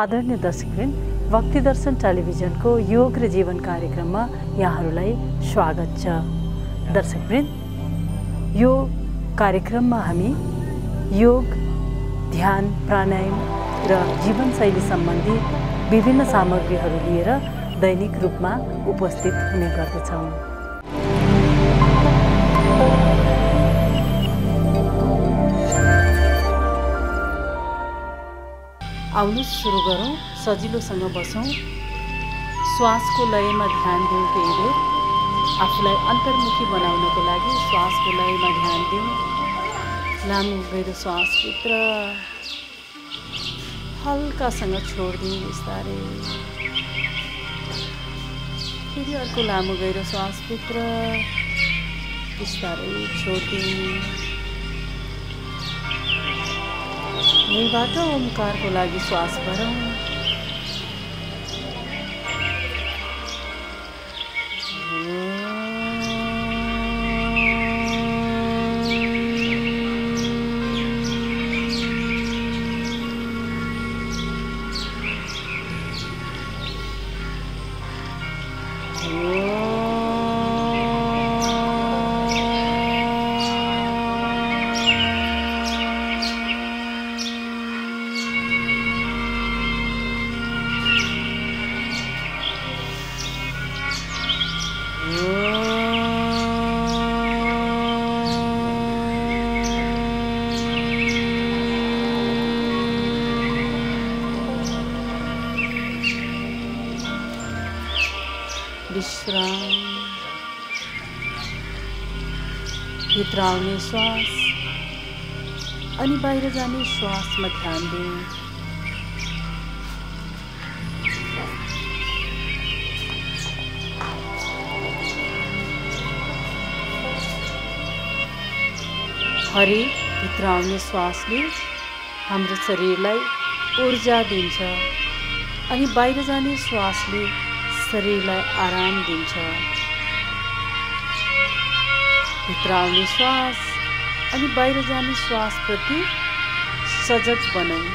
आदरणीय दर्शकवृन्द, भक्ति दर्शन टेलिभिजनको योग र जीवन कार्यक्रममा यहाँहरूलाई स्वागत छ। दर्शकवृन्द, यो कार्यक्रममा हामी योग, ध्यान, प्राणायाम र जीवनशैली सम्बन्धी विभिन्न सामग्रीहरू लिएर दैनिक रूपमा उपस्थित हुने गर्दछौँ। आउनुहोस् सुरु गरौँ। सजिलोसँग बसौँ, श्वासको लयमा ध्यान दिउँ। केही बेर आफूलाई अन्तर्मुखी बनाउनको लागि श्वासको लयमा ध्यान दिउँ। लामो गहिरो श्वासभित्र हल्कासँग छोडिदिउँ बिस्तारै। फेरि अर्को लामो गहिरो श्वासभित्र बिस्तारै छोडिदिउँ। यहीबाट ओमकारको लागि श्वास भरौँ। विश्राम। भित्र आउने श्वास अनि बाहिर जाने श्वासमा ध्यान दिउँ। हरेक भित्र आउने श्वासले हाम्रो शरीरलाई ऊर्जा दिन्छ अनि बाहिर जाने श्वासले शरीरलाई आराम दिन्छ। भित्र आउने श्वास अनि बाहिर जाने श्वासप्रति सजग बनाऊ।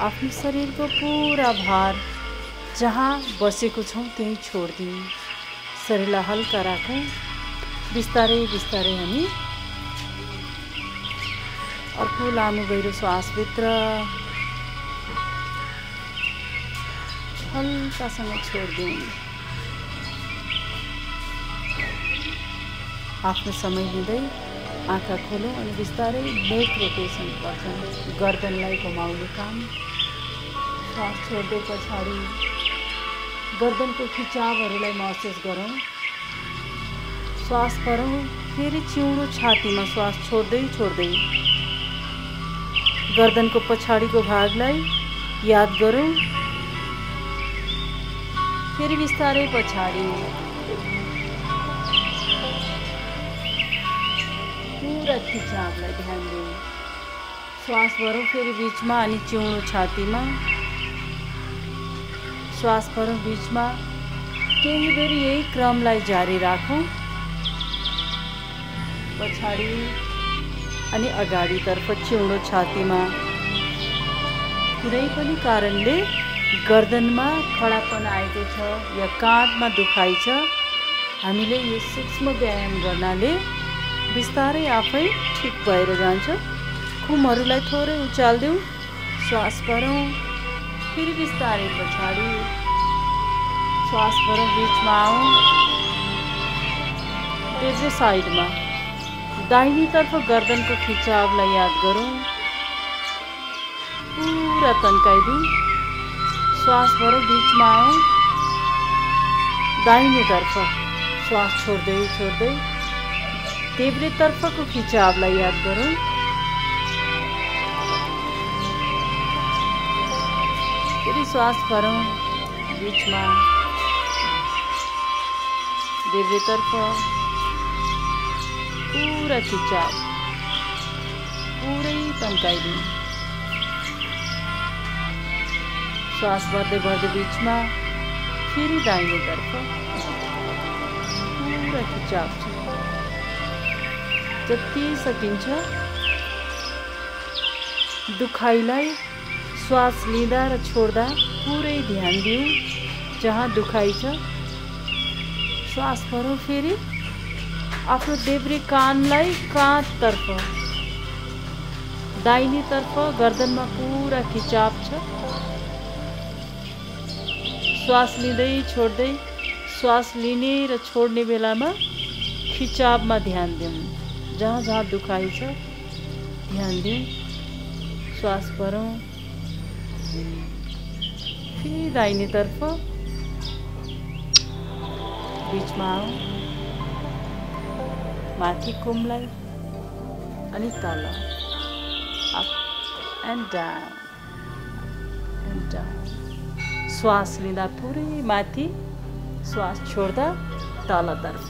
आफ्नो शरीरको पूरा भार जहाँ बसेको छौँ त्यही छोडिदिउँ। शरीरलाई हल्का राखौँ। बिस्तारै बिस्तारै हामी अर्को लामो गहिरो श्वासभित्र हल्कासँग छोडिदिउँ। आफ्नो समय लिँदै आँखा खोलौँ अनि बिस्तारै नेक रोटेसन गर्छौँ। गर्दनलाई घुमाउने काम। श्वास छोड्दै पछाडि गर्दनको खिचावहरूलाई महसुस गरौँ। श्वास भरौँ। फेरि चिउँडो छातीमा श्वास छोड्दै छोड्दै गर्दनको पछाडिको भागलाई याद गरौँ। फेरि बिस्तारै पछाडि पुरा खिचावलाई ध्यान दिउँ। श्वास भरौँ। फेरि बिचमा अनि चिउँडो छातीमा श्वास भरौँ। बिचमा केही बेर यही क्रमलाई जारी राखौँ। पछाडि अनि अगाडितर्फ चिउँडो छातीमा। कुनै पनि कारणले गर्दनमा खडापन आएको छ या काँधमा दुखाइ छ, हामीले यो सूक्ष्म व्यायाम गर्नाले बिस्तारै आफै ठिक भएर जान्छ। खुमहरूलाई थोरै उचाल्दिउँ। श्वास भरौँ। फेरि बिस्तारै पछाडि श्वास भरौँ। बिचमा आउँ। तेजे साइडमा दाहिनेतर्फ गर्दनको खिचावलाई याद गरौँ। पुरा तन्काइदिउँ। श्वास भरौँ। बिचमा आउँ। दाहिनेतर्फ श्वास छोड्दै छोड्दै देब्रेतर्फको खिचावलाई याद गरौँ। फेरि श्वास भरौँ। बिचमा देब्रेतर्फ पूरा खिचाव पुरै तन्काइदिउँ। श्वास भर्दै भर्दै बिचमा फेरि दाहिनेतर्फ पूरा खिचाव छ। जति सकिन्छ दुखाइलाई श्वास लिँदा र छोड्दा पुरै ध्यान दिऊ। जहाँ दुखाइ छ श्वास भरौँ। फेरि आफ्नो देब्रे कानलाई काँधतर्फ, दाहिनेतर्फ गर्दनमा पुरा खिचाव छ। श्वास लिँदै छोड्दै, श्वास लिने र छोड्ने बेलामा खिचावमा ध्यान दिउँ। जहाँ जहाँ दुखाइ छ ध्यान दिउँ। श्वास भरौँ। फेरि दाहिनेतर्फ बिचमा आऊ। माथि कुमलाई अनि तल, up and down and down. श्वास लिँदा पुरै माथि, श्वास छोड्दा तलतर्फ।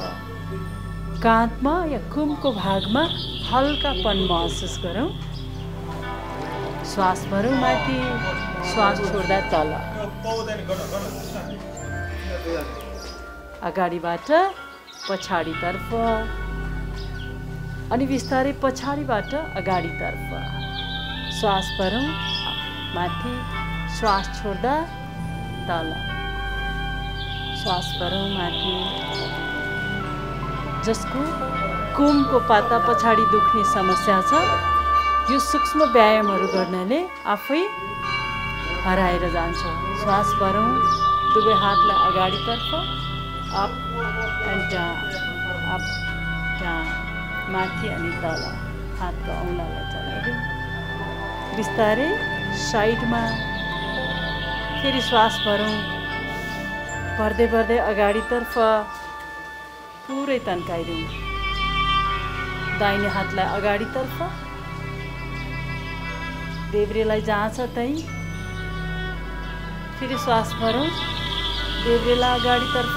काँधमा या कुमको भागमा हल्कापन महसुस गरौँ। श्वास भरौँ माथि, श्वास छोड्दा तल। अगाडिबाट पछाडितर्फ अनि बिस्तारै पछाडिबाट अगाडितर्फ। श्वास भरौँ माथि, श्वास छोड्दा तल। श्वास भरौँ माथि। जसको कुमको पाता पछाडि दुख्ने समस्या छ, यो सूक्ष्म व्यायामहरू गर्नाले आफै हराएर जान्छ। श्वास भरौँ। दुवै हातलाई अगाडितर्फ, up and down, up down. माथि अनि तल। हातको औँलालाई चलाइदिउँ। बिस्तारै साइडमा। फेरि श्वास भरौँ। भर्दै भर्दै अगाडितर्फ पुरै तन्काइदिउँ। दाहिने हातलाई अगाडितर्फ, देब्रेलाई जहाँ छ त्यहीँ। फेरि श्वास भरौँ। देब्रेलाई अगाडितर्फ,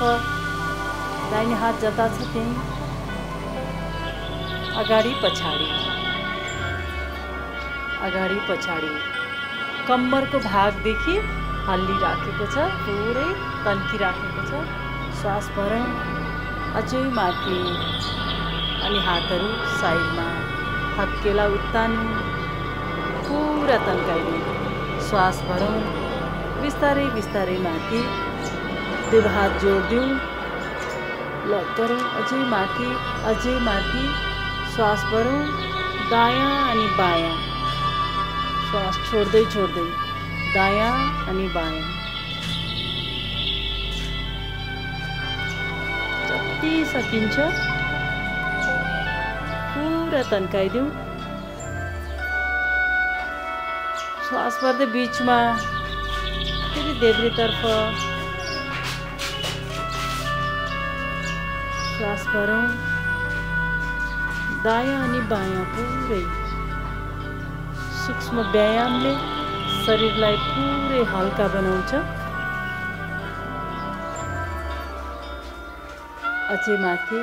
दाहिने हात जता छ त्यहीँ। अगाडि पछाडि, अगाडि पछाडि। कम्मरको भागदेखि हल्ली राखेको छ, पुरै तन्की राखेको छ। श्वास भरौँ। अझै माथि अनि हातहरू साइडमा। हत्केला उत्तानो, पुरा तन्काइदिउँ। श्वास भरौँ। बिस्तारै बिस्तारै माथि। दुवै हात जोडिदिउँ। लक गरौँ। अझै माथि, अझै माथि। श्वास भरौँ। दायाँ अनि बायाँ। श्वास छोड्दै छोड्दै दायाँ अनि बायाँ। जति सकिन्छ पुरा तन्काइदिउँ। श्वास भर्दै बिचमा, फेरि देब्रेतर्फ। श्वास भरौँ। दायाँ अनि बायाँ पुरै। सूक्ष्म व्यायामले शरीरलाई पुरै हल्का बनाउँछ। अझै माथि,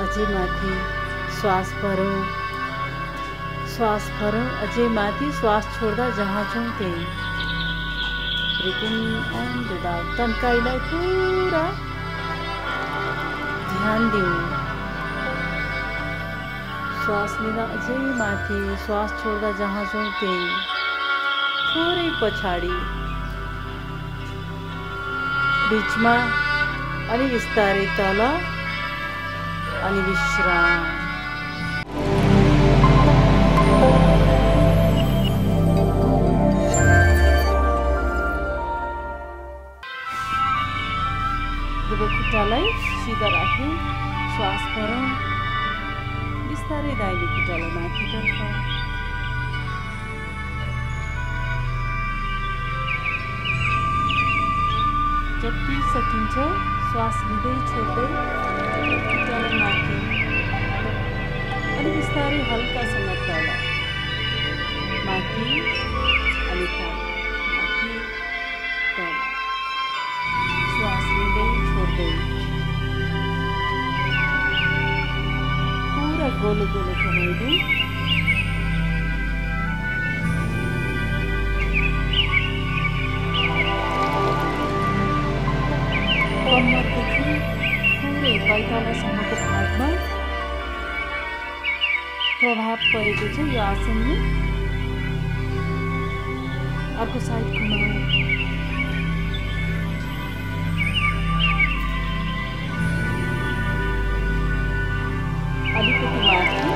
अझै माथि। श्वास भरौँ। श्वास भरौँ। अझै माथि। श्वास छोड्दा जहाँ छौँ त्यही। Breathe in and breathe out. तन्काइलाई पुरा ध्यान दिउँ। श्वास लिँदा अझै माथि, श्वास छोड्दा जहाँ छौँ त्यही। थोरै पछाडि, बिचमा अनि बिस्तारै तल अनि विश्राम। दुवै खुट्टालाई सिधा राख्यौँ। श्वास भरौँ। बिस्तारै दाहिने खुट्टालाई माथितर्फ। जति सकिन्छ श्वास लिँदै छोड्दै खुट्टालाई माथि अनि बिस्तारै हल्कासँग तल, माथि अनि तल, माथि तल। श्वास लिँदै छोड्दै पुरा गोलो गोलो घुमाइदिउँ। कम्मरदेखि पुरै पाइतालासम्मको भागमा प्रभाव परेको छ यो आसनले। अर्को साइड घुमाऊ। अलिकति माथि,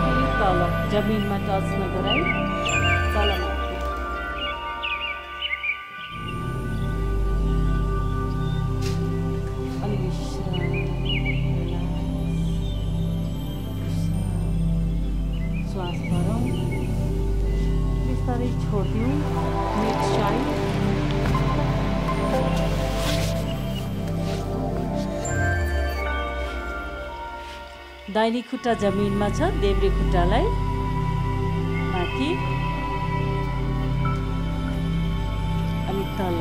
फेरि तल, जमिनमा टच नगराई तल माथि। अलि विश्राम, श्वास भरौँ, बिस्तारै छोडिदिउँ। मिड साइड, दाहिने खुट्टा जमिनमा छ, देब्रे खुट्टालाई माथि अनि तल।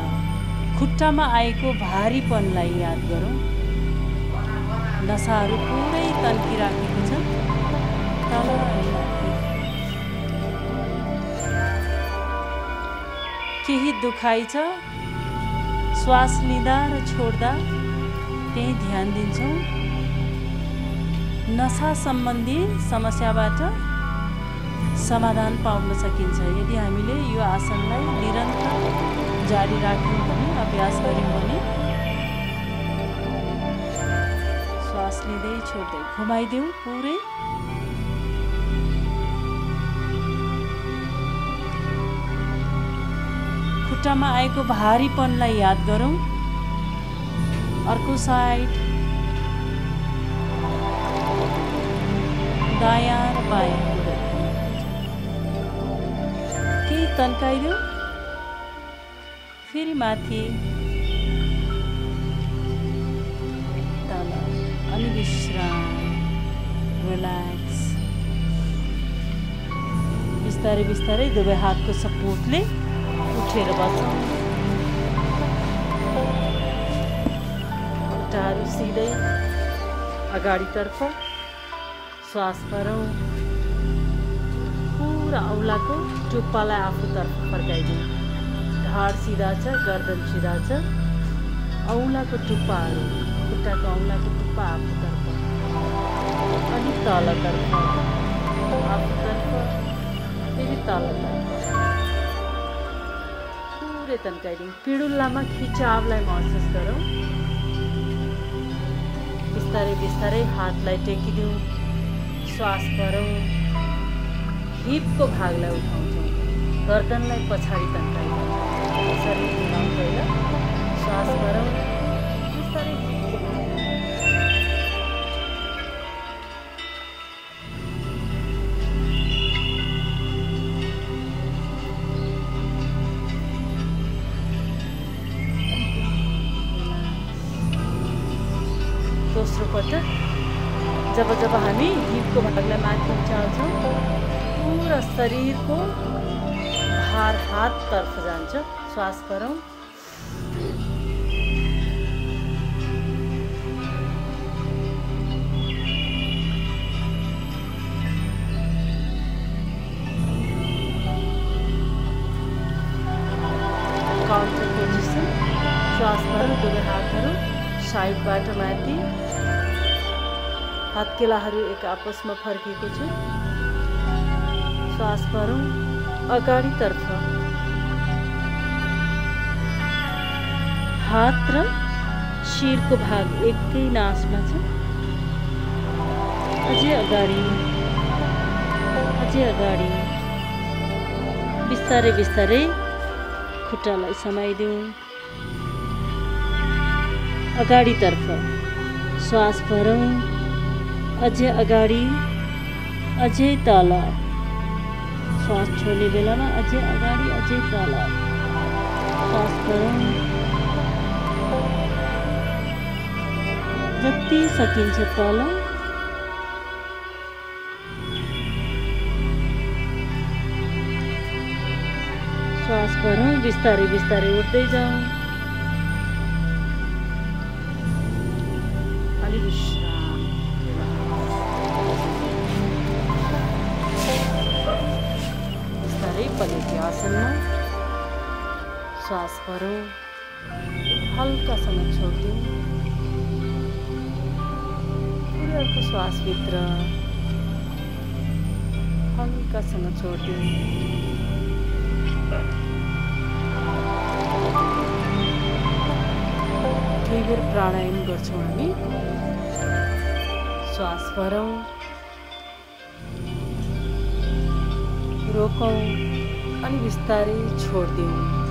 खुट्टामा आएको भारीपनलाई याद गरौँ। नसाहरू पुरै तन्किराखेको छ, तल अनि माथि। केही दुखाइ छ, श्वास लिँदा र छोड्दा त्यही ध्यान दिन्छौँ। नसा सम्बन्धी समस्याबाट समाधान पाउन सकिन्छ यदि हामीले यो आसनलाई निरन्तर जारी राख्यौँ भने, अभ्यास गऱ्यौँ भने। श्वास लिँदै छोड्दै घुमाइदेऊ पुरै। खुट्टामा आएको भारीपनलाई याद गरौँ। अर्को साइड, दायाँ र बायाँ केही तन्काइदेऊ। फेरि माथि तल अनि विश्राम, रिल्याक्स। बिस्तारै बिस्तारै दुवै हातको सपोर्टले उठेर बसौँ। खुट्टाहरू सिधै अगाडितर्फ, श्वास भरौँ। पुरा औँलाको टुप्पालाई आफूतर्फ फर्काइदिउँ। ढाड सिधा छ, गर्दन सिधा छ। औँलाको टुप्पाहरू, खुट्टाको औँलाको टुप्पा आफूतर्फ अनि तलतर्फ, आफूतर्फ फेरि तलतर्फ। पुरै तन्काइदिउँ। पिडुल्लामा खिचावलाई महसुस गरौँ। बिस्तारै बिस्तारै हातलाई टेकिदिउँ। श्वास भरौँ। हिपको भागलाई उठाउँछौँ, गर्दनलाई पछाडि तन्काइदिउँ। शरीर घुमाउँ पहिला। श्वास भरौँ, बिस्तारै हिपको भाग। दोस्रो पटक जब जब हामी हिपको भागलाई माथि उचाल्छौँ, पुरा शरीरको भार हाततर्फ जान्छ। श्वास भरौँ। Counter position. श्वास भरौँ। दुवै हातहरू साइडबाट माथि, हातकेलाहरू एक आपसमा फर्केको छ। श्वास भरौँ। अगाडितर्फ हात र शिरको भाग एकै नासमा छ। अझै अगाडि, अझै अगाडि। बिस्तारै बिस्तारै खुट्टालाई समाइदिउँ। अगाडितर्फ श्वास भरौँ। अझै अगाडि, अझै तल। श्वास छोड्ने बेलामा अझै अगाडि, अझै तल। श्वास भरौँ। जति सकिन्छ तल। श्वास भरौँ। बिस्तारै बिस्तारै उठ्दै जाउँ। अलि विश्राम। बिस्तारै पलेटी आसनमा श्वास भरौँ। हल्कासँग छोडिदिउँ। अर्को श्वासभित्र हल्कासँग छोड्दिउँ। केही बेर प्राणायाम गर्छौँ हामी। श्वास भरौँ, रोकौँ अनि बिस्तारै छोड्दिउँ।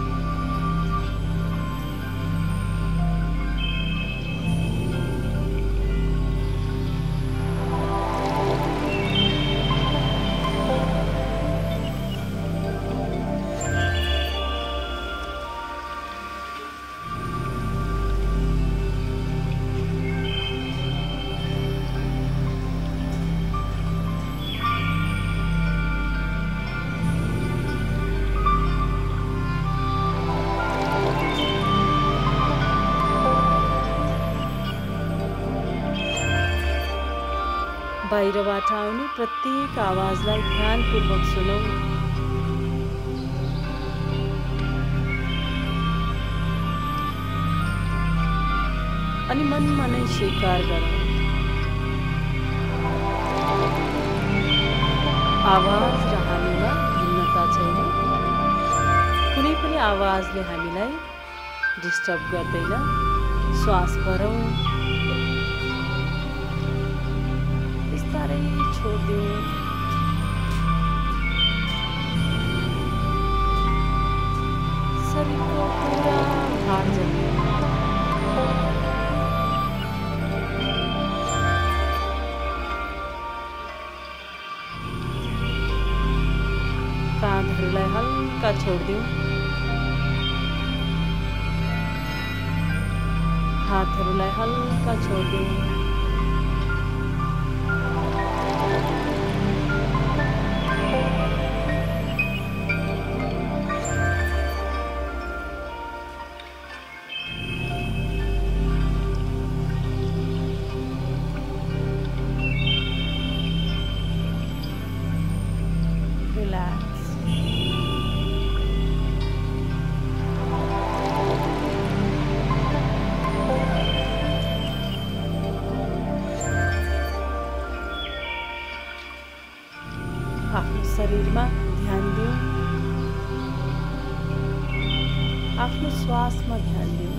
बाहिरबाट आउने प्रत्येक आवाजलाई ध्यानपूर्वक सुनौँ। अनि मनमा नै स्वीकार गरौँ। आवाज र हामीमा भिन्नता छैन। कुनै पनि आवाजले हामीलाई डिस्टर्ब गर्दैन। श्वास भरौँ, बिस्तारै छोड्दिउँ। शरीरको पुरा भार जम्यो। काँधहरूलाई हल्का छोड्दिउँ। हातहरूलाई हल्का छोड्दिउँ। आफ्नो शरीरमा ध्यान दिउँ। आफ्नो श्वासमा ध्यान दिउँ।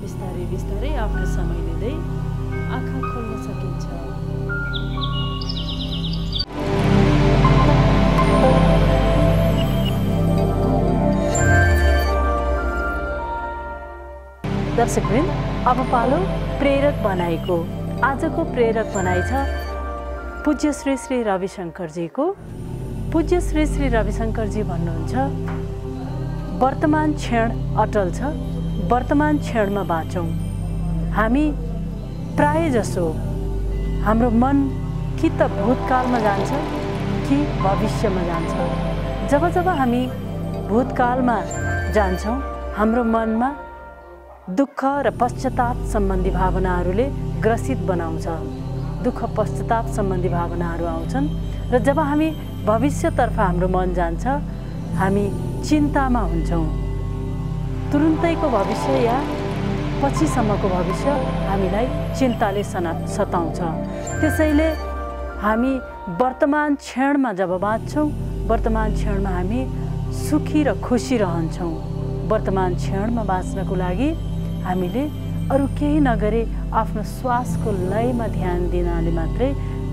बिस्तारै बिस्तारै आफ्नो समय लिँदै आँखा खोल्न सकिन्छ। दर्शकवृन्द, अब पालो प्रेरक भनाइको। आजको प्रेरक भनाइ छ पूज्य श्री श्री रविशंकरजीको। पूज्य श्री श्री रविशंकरजी भन्नुहुन्छ, वर्तमान क्षण अटल छ, वर्तमान क्षणमा बाँचौँ। हामी प्राय जसो हाम्रो मन कि त भूतकालमा जान्छ कि भविष्यमा जान्छ। जब जब हामी भूतकालमा जान्छौँ, हाम्रो मनमा दुःख र पश्चाताप सम्बन्धी भावनाहरूले ग्रसित बनाउँछ। दुःख पश्चाताप सम्बन्धी भावनाहरू आउँछन् र जब हामी भविष्यतर्फ हाम्रो मन जान्छ, हामी चिन्तामा हुन्छौँ। तुरुन्तैको भविष्य या पछिसम्मको भविष्य हामीलाई चिन्ताले सताउँछ। त्यसैले हामी वर्तमान क्षणमा जब बाँच्छौँ, वर्तमान क्षणमा हामी सुखी र खुसी रहन्छौँ। वर्तमान क्षणमा बाँच्नको लागि हामीले अरू केही नगरे आफ्नो श्वासको लयमा ध्यान दिनाले मात्रै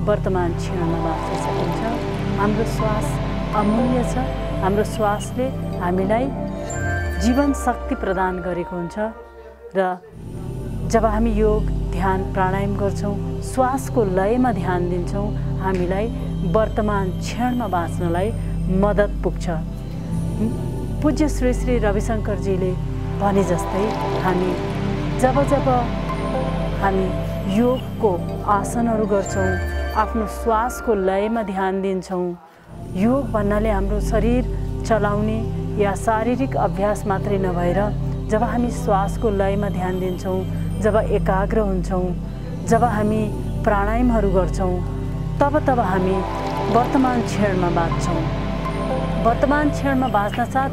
वर्तमान क्षणमा बाँच्न सकिन्छ। हाम्रो श्वास अमूल्य छ। हाम्रो श्वासले हामीलाई जीवन शक्ति प्रदान गरेको हुन्छ र जब हामी योग, ध्यान, प्राणायाम गर्छौँ, श्वासको लयमा ध्यान दिन्छौँ, हामीलाई वर्तमान क्षणमा बाँच्नलाई मद्दत पुग्छ। पूज्य श्री श्री रविशंकरजीले भने जस्तै हामी जब जब हामी योगको आसनहरू गर्छौँ, आफ्नो श्वासको लयमा ध्यान दिन्छौँ। योग भन्नाले हाम्रो शरीर चलाउने या शारीरिक अभ्यास मात्रै नभएर जब हामी श्वासको लयमा ध्यान दिन्छौँ, जब एकाग्र हुन्छौँ, जब हामी प्राणायामहरू गर्छौँ तब हामी वर्तमान क्षणमा बाँच्छौँ। वर्तमान क्षणमा बाँच्न साथ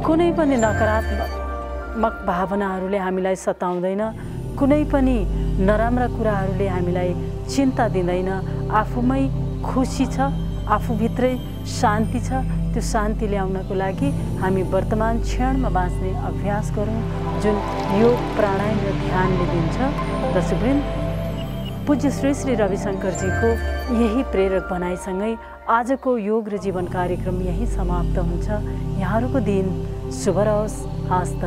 कुनै पनि नकारात्मक भावनाहरूले हामीलाई सताउँदैन, कुनै पनि नराम्रा कुराहरूले हामीलाई चिन्ता दिँदैन। आफूमै खुसी छ, आफूभित्रै शान्ति छ। त्यो शान्ति ल्याउनको लागि हामी वर्तमान क्षणमा बाँच्ने अभ्यास गरौँ, जुन योग प्राणायाम र ध्यानले दिन्छ। दर्शकवृन्द, पूज्य श्री श्री रविशङ्करजीको यही प्रेरक भनाइसँगै आजको योग र जीवन कार्यक्रम यही समाप्त हुन्छ। यहाँहरूको दिन शुभ रहोस्। हस्त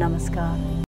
नमस्कार।